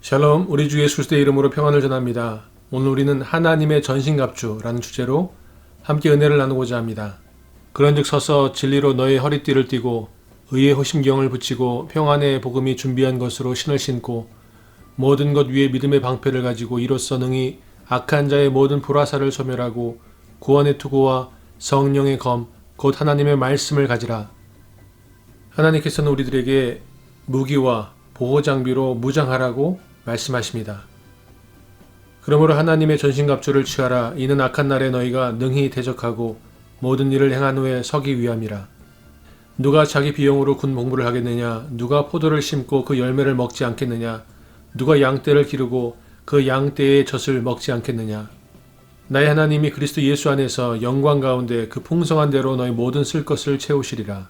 샬롬, 우리 주 예수 그리스도의 이름으로 평안을 전합니다. 오늘 우리는 하나님의 전신갑주라는 주제로 함께 은혜를 나누고자 합니다. 그런즉 서서 진리로 너의 허리띠를 띠고 의의 호심경을 붙이고 평안의 복음이 준비한 것으로 신을 신고 모든 것 위에 믿음의 방패를 가지고 이로써 능히 악한 자의 모든 불화살을 소멸하고 구원의 투구와 성령의 검 곧 하나님의 말씀을 가지라. 하나님께서는 우리들에게 무기와 보호장비로 무장하라고 말씀하십니다. 그러므로 하나님의 전신갑주를 취하라. 이는 악한 날에 너희가 능히 대적하고 모든 일을 행한 후에 서기 위함이라. 누가 자기 비용으로 군 복무를 하겠느냐? 누가 포도를 심고 그 열매를 먹지 않겠느냐? 누가 양떼를 기르고 그 양떼의 젖을 먹지 않겠느냐? 나의 하나님이 그리스도 예수 안에서 영광 가운데 그 풍성한 대로 너희 모든 쓸 것을 채우시리라.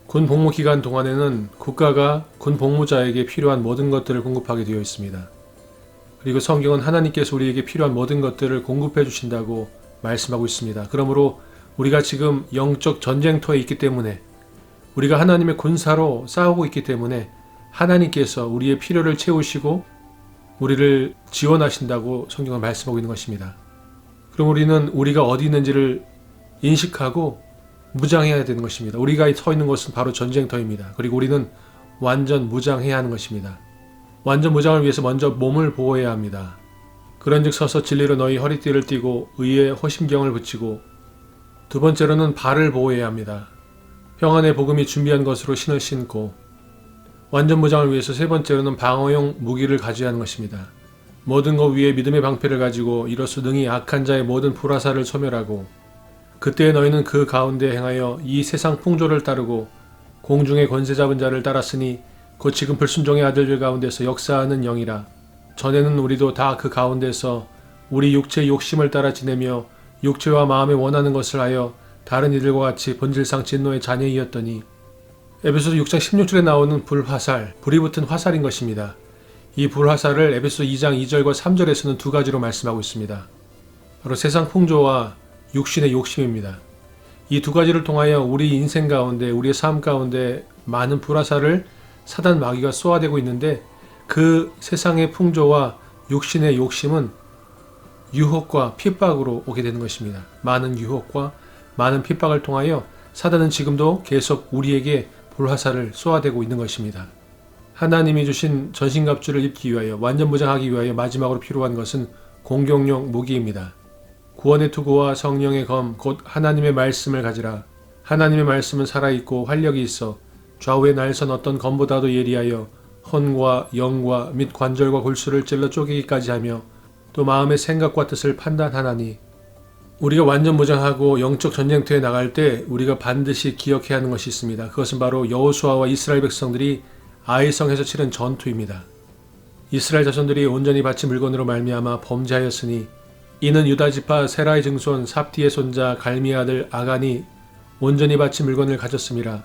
군 복무 기간 동안에는 국가가 군 복무자에게 필요한 모든 것들을 공급하게 되어 있습니다. 그리고 성경은 하나님께서 우리에게 필요한 모든 것들을 공급해 주신다고 말씀하고 있습니다. 그러므로 우리가 지금 영적 전쟁터에 있기 때문에 우리가 하나님의 군사로 싸우고 있기 때문에 하나님께서 우리의 필요를 채우시고 우리를 지원하신다고 성경은 말씀하고 있는 것입니다. 그럼 우리는 우리가 어디 있는지를 인식하고 무장해야 되는 것입니다. 우리가 서 있는 곳은 바로 전쟁터입니다. 그리고 우리는 완전 무장해야 하는 것입니다. 완전 무장을 위해서 먼저 몸을 보호해야 합니다. 그런즉 서서 진리로 너희 허리띠를 띠고 의의 호심경을 붙이고 두 번째로는 발을 보호해야 합니다. 평안의 복음이 준비한 것으로 신을 신고 완전 무장을 위해서 세 번째로는 방어용 무기를 가져야 하는 것입니다. 모든 것 위에 믿음의 방패를 가지고 이로써 능히 악한 자의 모든 불화살을 소멸하고 그때 너희는 그 가운데 행하여 이 세상 풍조를 따르고 공중의 권세 잡은 자를 따랐으니 곧 지금 불순종의 아들들 가운데서 역사하는 영이라. 전에는 우리도 다 그 가운데서 우리 육체의 욕심을 따라 지내며 육체와 마음에 원하는 것을 하여 다른 이들과 같이 본질상 진노의 자녀이었더니 에베소서 6장 16절에 나오는 불화살, 불이 붙은 화살인 것입니다. 이 불화살을 에베소서 2장 2절과 3절에서는 두 가지로 말씀하고 있습니다. 바로 세상 풍조와 육신의 욕심입니다. 이 두 가지를 통하여 우리 인생 가운데, 우리의 삶 가운데 많은 불화살을 사단 마귀가 쏘아대고 있는데 그 세상의 풍조와 육신의 욕심은 유혹과 핍박으로 오게 되는 것입니다. 많은 유혹과 많은 핍박을 통하여 사단은 지금도 계속 우리에게 불화살을 쏘아대고 있는 것입니다. 하나님이 주신 전신갑주를 입기 위하여 완전 무장하기 위하여 마지막으로 필요한 것은 공격용 무기입니다. 구원의 투구와 성령의 검 곧 하나님의 말씀을 가지라. 하나님의 말씀은 살아있고 활력이 있어 좌우에 날선 어떤 검보다도 예리하여 혼과 영과 및 관절과 골수를 찔러 쪼개기까지 하며 또 마음의 생각과 뜻을 판단하나니. 우리가 완전 무장하고 영적 전쟁터에 나갈 때 우리가 반드시 기억해야 하는 것이 있습니다. 그것은 바로 여호수아와 이스라엘 백성들이 아이성에서 치른 전투입니다. 이스라엘 자손들이 온전히 바친 물건으로 말미암아 범죄하였으니 이는 유다지파 세라의 증손 삽디의 손자 갈미의 아들 아간이 온전히 바친 물건을 가졌음이라.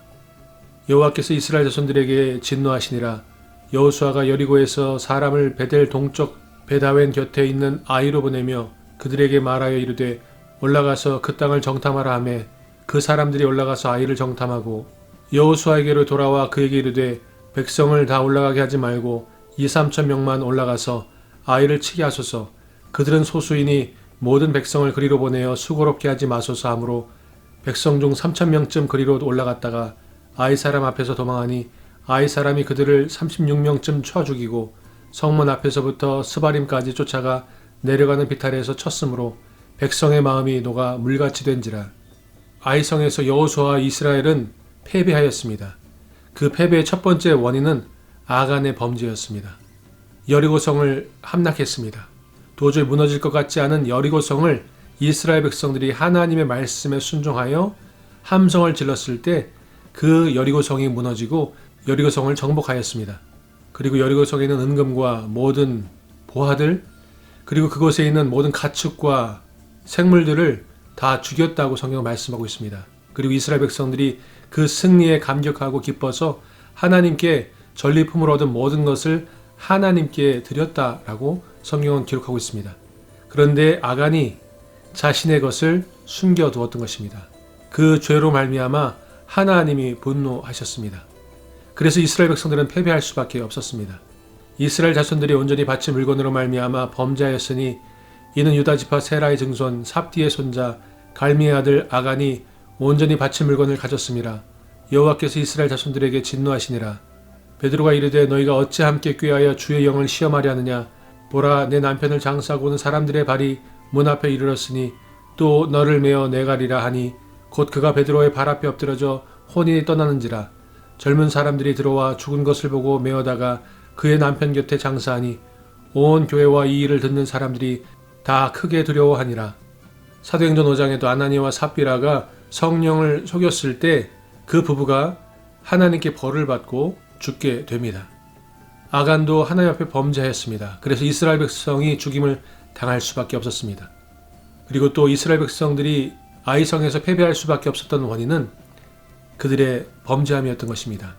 여호와께서 이스라엘 자손들에게 진노하시니라. 여호수아가 여리고에서 사람을 베델 동쪽 베다웬 곁에 있는 아이로 보내며 그들에게 말하여 이르되 올라가서 그 땅을 정탐하라 하며 그 사람들이 올라가서 아이를 정탐하고 여호수아에게로 돌아와 그에게 이르되 백성을 다 올라가게 하지 말고 2-3천 명만 올라가서 아이를 치게 하소서. 그들은 소수이니 모든 백성을 그리로 보내어 수고롭게 하지 마소서 하므로 백성 중 3천 명쯤 그리로 올라갔다가 아이 사람 앞에서 도망하니 아이 사람이 그들을 36명쯤 쳐 죽이고 성문 앞에서부터 스바림까지 쫓아가 내려가는 비탈에서 쳤으므로 백성의 마음이 녹아 물같이 된지라. 아이성에서 여호수아와 이스라엘은 패배하였습니다. 그 패배의 첫 번째 원인은 아간의 범죄였습니다. 여리고성을 함락했습니다. 도저히 무너질 것 같지 않은 여리고성을 이스라엘 백성들이 하나님의 말씀에 순종하여 함성을 질렀을 때 그 여리고성이 무너지고 여리고성을 정복하였습니다. 그리고 여리고성에 있는 은금과 모든 보화들 그리고 그곳에 있는 모든 가축과 생물들을 다 죽였다고 성경은 말씀하고 있습니다. 그리고 이스라엘 백성들이 그 승리에 감격하고 기뻐서 하나님께 전리품을 얻은 모든 것을 하나님께 드렸다라고 성경은 기록하고 있습니다. 그런데 아간이 자신의 것을 숨겨두었던 것입니다. 그 죄로 말미암아 하나님이 분노하셨습니다. 그래서 이스라엘 백성들은 패배할 수밖에 없었습니다. 이스라엘 자손들이 온전히 바친 물건으로 말미암아 범죄하였으니 이는 유다 지파 세라의 증손 삽디의 손자 갈미의 아들 아간이 온전히 바친 물건을 가졌음이라. 여호와께서 이스라엘 자손들에게 진노하시니라. 베드로가 이르되 너희가 어찌 함께 꾀하여 주의 영을 시험하려 하느냐. 보라, 내 남편을 장사하고 오는 사람들의 발이 문 앞에 이르렀으니 또 너를 메어 내가리라 하니 곧 그가 베드로의 발 앞에 엎드러져 혼이 떠나는지라. 젊은 사람들이 들어와 죽은 것을 보고 메어다가 그의 남편 곁에 장사하니 온 교회와 이 일을 듣는 사람들이 다 크게 두려워하니라. 사도행전 5장에도 아나니와 삽비라가 성령을 속였을 때 그 부부가 하나님께 벌을 받고 죽게 됩니다. 아간도 하나님 앞에 범죄하였습니다. 그래서 이스라엘 백성이 죽임을 당할 수밖에 없었습니다. 그리고 또 이스라엘 백성들이 아이성에서 패배할 수밖에 없었던 원인은 그들의 범죄함이었던 것입니다.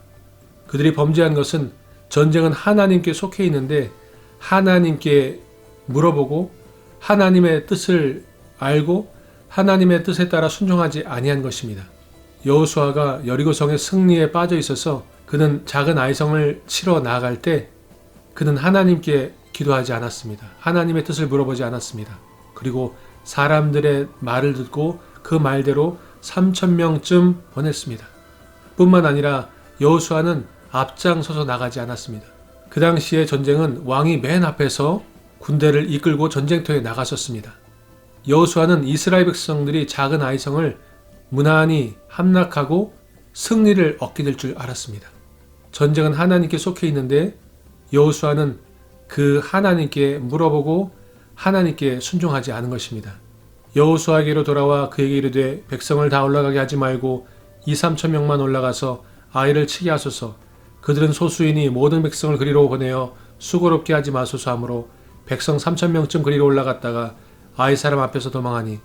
그들이 범죄한 것은 전쟁은 하나님께 속해 있는데 하나님께 물어보고 하나님의 뜻을 알고 하나님의 뜻에 따라 순종하지 아니한 것입니다. 여호수아가 여리고성의 승리에 빠져 있어서 그는 작은 아이성을 치러 나아갈 때 그는 하나님께 기도하지 않았습니다. 하나님의 뜻을 물어보지 않았습니다. 그리고 사람들의 말을 듣고 그 말대로 3,000명쯤 보냈습니다. 뿐만 아니라 여호수아는 앞장서서 나가지 않았습니다. 그 당시의 전쟁은 왕이 맨 앞에서 군대를 이끌고 전쟁터에 나갔었습니다. 여호수아는 이스라엘 백성들이 작은 아이성을 무난히 함락하고 승리를 얻게 될 줄 알았습니다. 전쟁은 하나님께 속해 있는데 여호수아는 그 하나님께 물어보고 하나님께 순종하지 않은 것입니다. 여호수아에게로 돌아와 그에게 이르되 백성을 다 올라가게 하지 말고 2-3천 명만 올라가서 아이를 치게 하소서. 그들은 소수이니 모든 백성을 그리로 보내어 수고롭게 하지 마소서 하므로 백성 3,000명쯤 그리로 올라갔다가 아이 사람 앞에서 도망하니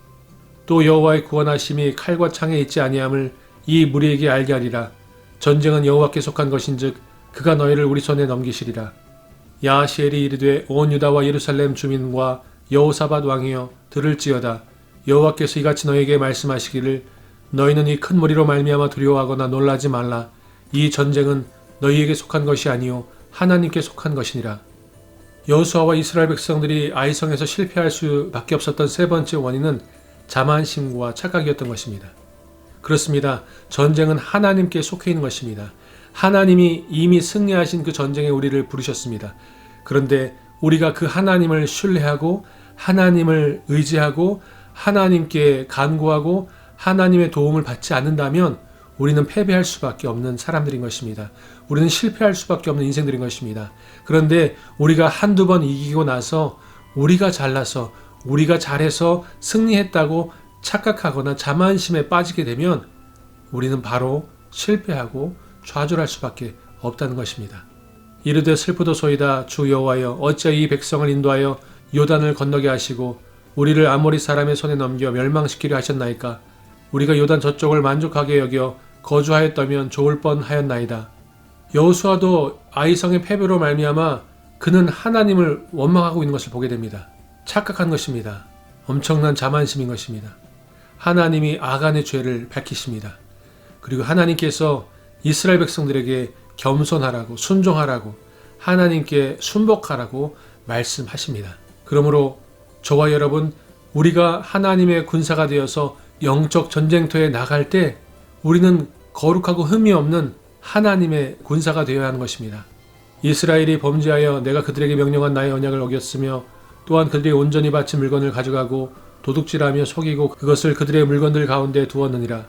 또 여호와의 구원하심이 칼과 창에 있지 아니함을 이 무리에게 알게 하리라. 전쟁은 여호와께 속한 것인즉 그가 너희를 우리 손에 넘기시리라. 야하시엘이 이르되 온 유다와 예루살렘 주민과 여호사밧 왕이여 들을지어다. 여호와께서 이같이 너희에게 말씀하시기를 너희는 이 큰 무리로 말미암아 두려워하거나 놀라지 말라. 이 전쟁은 너희에게 속한 것이 아니요 하나님께 속한 것이니라. 여호수아와 이스라엘 백성들이 아이성에서 실패할 수밖에 없었던 세 번째 원인은 자만심과 착각이었던 것입니다. 그렇습니다. 전쟁은 하나님께 속해 있는 것입니다. 하나님이 이미 승리하신 그 전쟁에 우리를 부르셨습니다. 그런데 우리가 그 하나님을 신뢰하고 하나님을 의지하고 하나님께 간구하고 하나님의 도움을 받지 않는다면 우리는 패배할 수밖에 없는 사람들인 것입니다. 우리는 실패할 수밖에 없는 인생들인 것입니다. 그런데 우리가 한두 번 이기고 나서 우리가 잘나서 우리가 잘해서 승리했다고 착각하거나 자만심에 빠지게 되면 우리는 바로 실패하고 좌절할 수밖에 없다는 것입니다. 이르되 슬프도소이다. 주 여호와여 어찌하여 이 백성을 인도하여 요단을 건너게 하시고 우리를 아모리 사람의 손에 넘겨 멸망시키려 하셨나이까. 우리가 요단 저쪽을 만족하게 여겨 거주하였다면 좋을 뻔하였나이다. 여호수아도 아이성의 패배로 말미암아 그는 하나님을 원망하고 있는 것을 보게 됩니다. 착각한 것입니다. 엄청난 자만심인 것입니다. 하나님이 아간의 죄를 밝히십니다. 그리고 하나님께서 이스라엘 백성들에게 겸손하라고 순종하라고 하나님께 순복하라고 말씀하십니다. 그러므로 저와 여러분 우리가 하나님의 군사가 되어서 영적 전쟁터에 나갈 때 우리는 거룩하고 흠이 없는 하나님의 군사가 되어야 하는 것입니다. 이스라엘이 범죄하여 내가 그들에게 명령한 나의 언약을 어겼으며 또한 그들이 온전히 바친 물건을 가져가고 도둑질하며 속이고 그것을 그들의 물건들 가운데 두었느니라.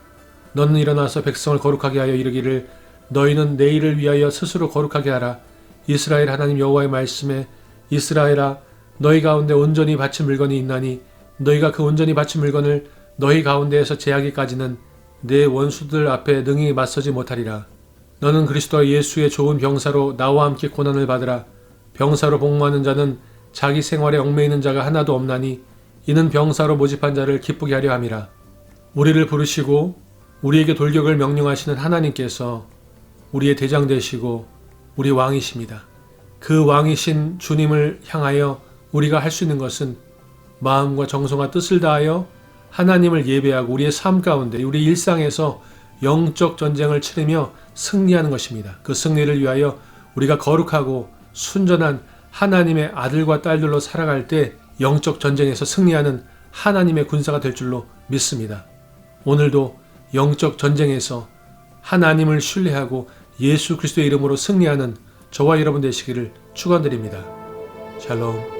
너는 일어나서 백성을 거룩하게 하여 이르기를 너희는 내일을 위하여 스스로 거룩하게 하라. 이스라엘 하나님 여호와의 말씀에 이스라엘아 너희 가운데 온전히 바친 물건이 있나니 너희가 그 온전히 바친 물건을 너희 가운데에서 제하기까지는 내 원수들 앞에 능히 맞서지 못하리라. 너는 그리스도 예수의 좋은 병사로 나와 함께 고난을 받으라. 병사로 복무하는 자는 자기 생활에 얽매이는 자가 하나도 없나니 이는 병사로 모집한 자를 기쁘게 하려 함이라. 우리를 부르시고 우리에게 돌격을 명령하시는 하나님께서 우리의 대장 되시고 우리 왕이십니다. 그 왕이신 주님을 향하여 우리가 할 수 있는 것은 마음과 정성과 뜻을 다하여 하나님을 예배하고 우리의 삶 가운데 우리 일상에서 영적 전쟁을 치르며 승리하는 것입니다. 그 승리를 위하여 우리가 거룩하고 순전한 하나님의 아들과 딸들로 살아갈 때 영적 전쟁에서 승리하는 하나님의 군사가 될 줄로 믿습니다. 오늘도 영적 전쟁에서 하나님을 신뢰하고 예수 그리스도의 이름으로 승리하는 저와 여러분 되시기를 축원드립니다. 샬롬.